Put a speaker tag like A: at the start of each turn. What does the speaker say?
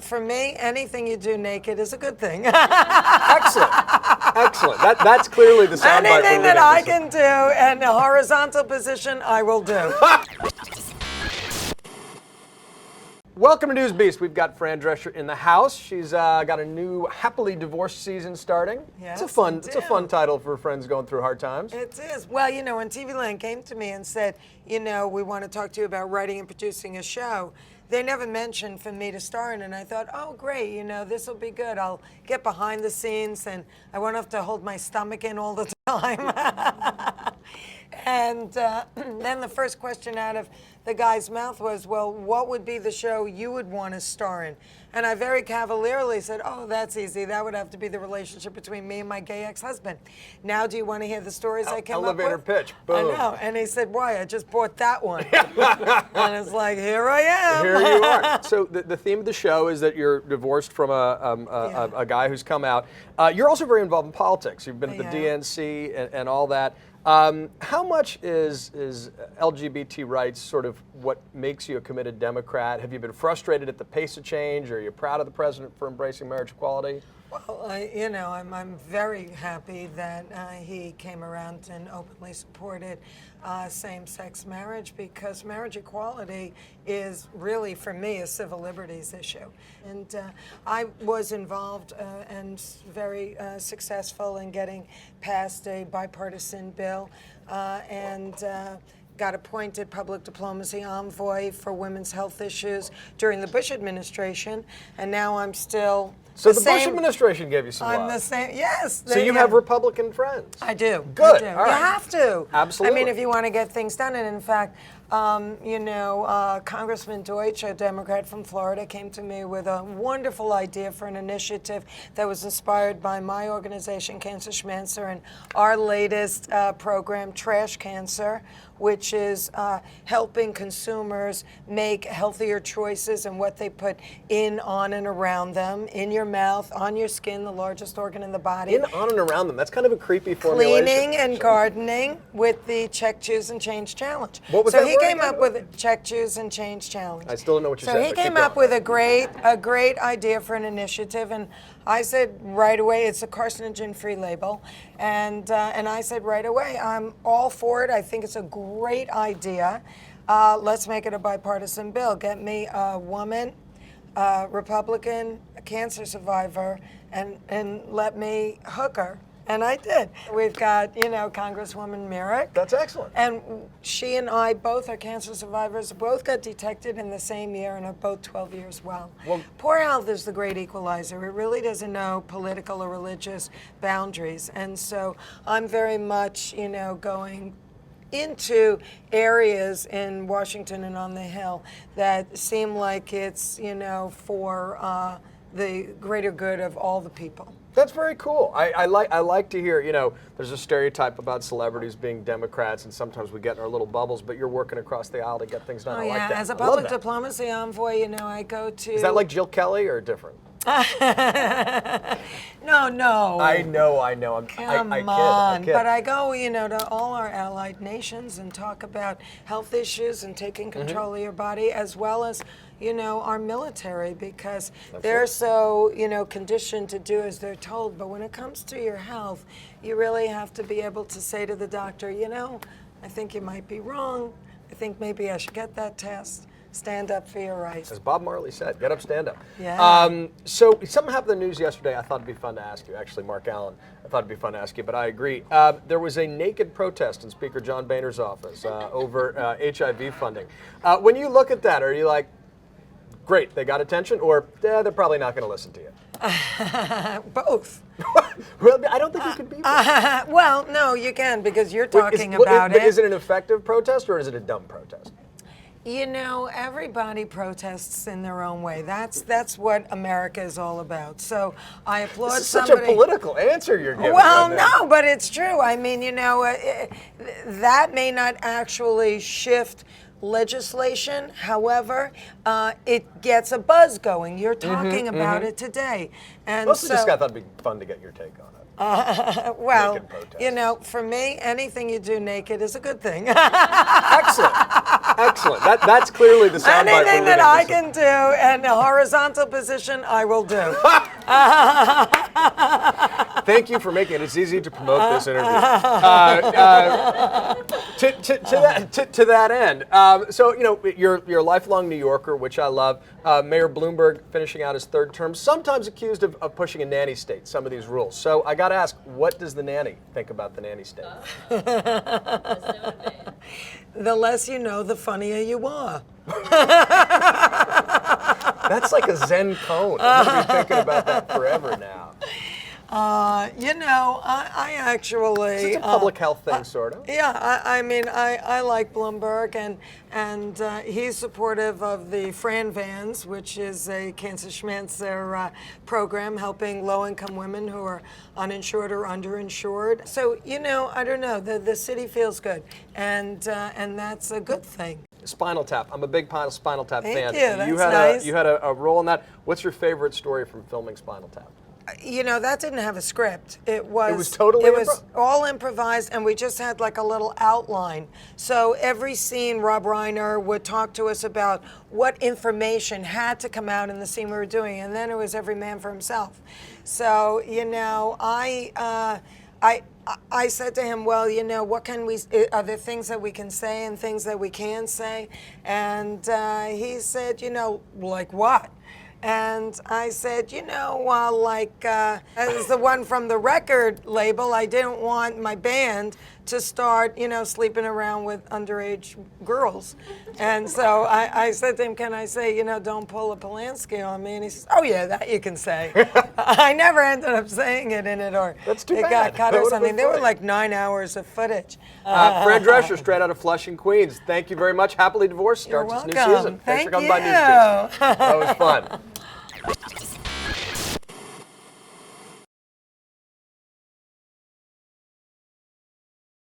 A: For me, anything you do naked is a good thing.
B: Excellent. Excellent. That's clearly the soundbite.
A: Anything that I can do in a horizontal position, I will do.
B: Welcome to NewsBeast. We've got Fran Drescher in the house. She's got a new happily divorced season starting.
A: Yes,
B: it's a fun title for friends going through hard times.
A: It is. Well, when TV Land came to me and said, we want to talk to you about writing and producing a show, they never mentioned for me to star in it. And I thought, oh, great, this will be good. I'll get behind the scenes and I won't have to hold my stomach in all the time. And then the first question out of the guy's mouth was, well, what would be the show you would want to star in? And I very cavalierly said, oh, that's easy. That would have to be the relationship between me and my gay ex-husband. Now do you want to hear the stories I came up with?
B: Elevator pitch. Boom.
A: I know. And he said, why? I just bought that one. And it's like, here I am.
B: Here you are. So the theme of the show is that you're divorced from a guy who's come out. You're also very involved in politics. You've been at the DNC and all that. How much is LGBT rights sort of what makes you a committed Democrat? Have you been frustrated at the pace of change? Or are you proud of the president for embracing marriage equality?
A: Well, I'm very happy that he came around and openly supported same-sex marriage, because marriage equality is really, for me, a civil liberties issue. And I was involved and very successful in getting passed a bipartisan bill and got appointed public diplomacy envoy for women's health issues during the Bush administration, and now I'm still
B: So the Bush administration gave you some love.
A: I'm the same, yes.
B: So you have Republican friends.
A: I do.
B: Good.
A: I do.
B: All right.
A: You have to.
B: Absolutely.
A: I mean, if you want to get things done, and in fact, Congressman Deutsch, a Democrat from Florida, came to me with a wonderful idea for an initiative that was inspired by my organization, Cancer Schmancer, and our latest program, Trash Cancer, which is helping consumers make healthier choices in what they put in, on, and around them, in your mouth, on your skin, the largest organ in the body.
B: In, on, and around them. That's kind of a creepy formulation.
A: Cleaning and gardening with the Check, Choose, and Change Challenge.
B: What was
A: so
B: that
A: he
B: word
A: came
B: again?
A: up with a Check, Choose, and Change Challenge.
B: I still don't know what you said.
A: So he came up with a great idea for an initiative, and I said right away, it's a carcinogen-free label, and I said right away, I'm all for it. I think it's a great idea. Let's make it a bipartisan bill. Get me a woman, a Republican, a cancer survivor, and let me hook her. And I did. We've got, Congresswoman Merrick.
B: That's excellent.
A: And she and I both are cancer survivors, both got detected in the same year and are both 12 years well. Poor health is the great equalizer. It really doesn't know political or religious boundaries. And so I'm very much, going into areas in Washington and on the Hill that seem like it's, for the greater good of all the people.
B: That's very cool. I like to hear, there's a stereotype about celebrities being Democrats, and sometimes we get in our little bubbles, but you're working across the aisle to get things done.
A: Oh,
B: I like that.
A: As a public diplomacy envoy, I go to...
B: Is that like Jill Kelly or different?
A: No.
B: I know.
A: Come
B: I
A: on.
B: kid.
A: But I go, to all our allied nations and talk about health issues and taking control of your body, as well as, our military, because they're so, conditioned to do as they're told. But when it comes to your health, you really have to be able to say to the doctor, I think you might be wrong. I think maybe I should get that test. Stand up for your rights.
B: As Bob Marley said, get up, stand up.
A: Yeah.
B: So something happened in the news yesterday I thought it'd be fun to ask you. Actually, Mark Allen, I thought it'd be fun to ask you, but I agree. There was a naked protest in Speaker John Boehner's office over HIV funding. When you look at that, are you like, great, they got attention, or they're probably not going to listen to you?
A: Both.
B: Well, I don't think you could be both.
A: Well, no, you can, because you're talking about it.
B: Is it an effective protest, or is it a dumb protest?
A: Everybody protests in their own way. That's what America is all about. So I applaud
B: This is
A: somebody.
B: such a political answer you're giving.
A: Well, no, but it's true. I mean, that may not actually shift legislation. However, it gets a buzz going. You're talking about it today. And
B: Mostly
A: so,
B: just I thought it'd be fun to get your take on it.
A: Well,
B: Naked protests.
A: you know, for me, anything you do naked is a good thing.
B: Excellent. Excellent. That's clearly the soundbite we're
A: Anything that I
B: leaving.
A: can do in a horizontal position, I will do.
B: Thank you for making it as easy to promote this interview. To that end, so you know you're a lifelong New Yorker, which I love. Mayor Bloomberg finishing out his third term, sometimes accused of pushing a nanny state. Some of these rules. So I got to ask, what does the nanny think about the nanny state?
A: The less you know, the funnier you are.
B: That's like a Zen cone. I'm going to be thinking about that forever now.
A: You know, I actually.
B: It's a public health thing, sort of.
A: Yeah, I mean, I like Bloomberg, and he's supportive of the Fran Vans, which is a cancer schmancer program helping low-income women who are uninsured or underinsured. So, you know, I don't know, the city feels good, and that's a good thing.
B: Spinal Tap. I'm a big Spinal Tap
A: Thank
B: fan.
A: you, that's nice.
B: You had a role in that. What's your favorite story from filming Spinal Tap?
A: You know, that didn't have a script. It was
B: totally
A: It was all improvised, and we just had like a little outline. So every scene, Rob Reiner would talk to us about what information had to come out in the scene we were doing, and then it was every man for himself. So, you know, I said to him, well, you know, what can we, are there things that we can say and things that we can't say? And he said, you know, like what? And I said, you know, as the one from the record label, I didn't want my band to start, you know, sleeping around with underage girls. And so I said to him, can I say, you know, don't pull a Polanski on me? And he says, oh yeah, that you can say. I never ended up saying it in it, or
B: That's too
A: it
B: bad.
A: got cut
B: That
A: or
B: would've
A: something.
B: been
A: There were
B: funny.
A: like 9 hours of footage.
B: Fran Drescher, straight out of Flushing, Queens. Thank you very much. Happily Divorced
A: You're
B: starts its new
A: welcome.
B: season. Thanks for
A: Thank
B: coming by
A: you.
B: NewsBeast. That was fun.